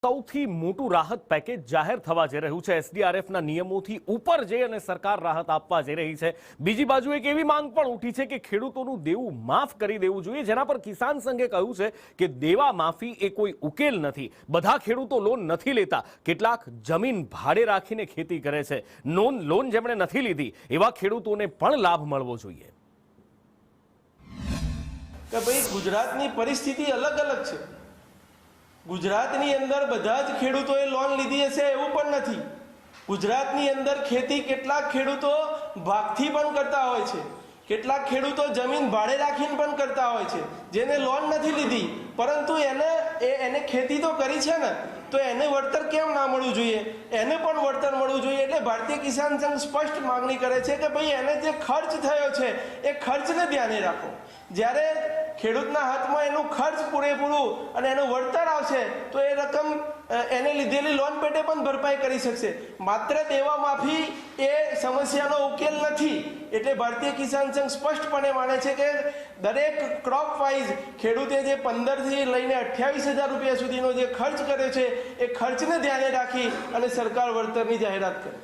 સૌથી મોટું રાહત પેકેજ જાહેર થવા જઈ રહ્યું છે। એસડીઆરએફના નિયમોથી ઉપર જઈ અને સરકાર રાહત આપવા જઈ રહી છે। બીજી બાજુ એક એવી માંગ પણ ઉઠી છે કે ખેડૂતોનું દેવું માફ કરી દેવું જોઈએ, જેના પર કિસાન સંઘે કહ્યું છે કે દેવા માફી એ કોઈ ઉકેલ નથી। બધા ખેડૂતો લોન નથી લેતા, કેટલાક જમીન ભાડે રાખીને ખેતી કરે છે। લોન જેમણે નથી લીધી એવા ખેડૂતોને પણ લાભ મળવો જોઈએ। કે ભાઈ ગુજરાતની પરિસ્થિતિ અલગ અલગ છે। ગુજરાતની અંદર બધા જ ખેડૂતોએ લોન લીધી હશે એવું પણ નથી। ગુજરાતની અંદર ખેતી કેટલાક ખેડૂતો ભાગથી પણ કરતા હોય છે, કેટલાક ખેડૂતો જમીન ભાડે રાખીને પણ કરતા હોય છે, જેને લોન નથી લીધી પરંતુ એને ખેતી તો કરી છે ને, તો એને વળતર કેમ ના મળવું જોઈએ? એને પણ વળતર મળવું જોઈએ। એટલે ભારતીય કિસાન સંઘ સ્પષ્ટ માંગણી કરે છે કે ભાઈ એને જે ખર્ચ થયો છે એ ખર્ચને ધ્યાને રાખો। જ્યારે ખેડૂતના હાથમાં એનું ખર્ચ પૂરેપૂરું અને એનું વળતર આવશે તો એ રકમ એને લીધેલી લોન પેટે પણ ભરપાઈ કરી શકશે। માત્ર દેવા માફી એ સમસ્યાનો ઉકેલ નથી। એટલે ભારતીય કિસાન સંઘ સ્પષ્ટપણે માને છે કે દરેક ક્રોપ વાઇઝ ખેડૂતે જે 15થી લઈને 28,000 રૂપિયા સુધીનો જે ખર્ચ કર્યો છે એ ખર્ચને ધ્યાને રાખી અને સરકાર વળતરની જાહેરાત કરે।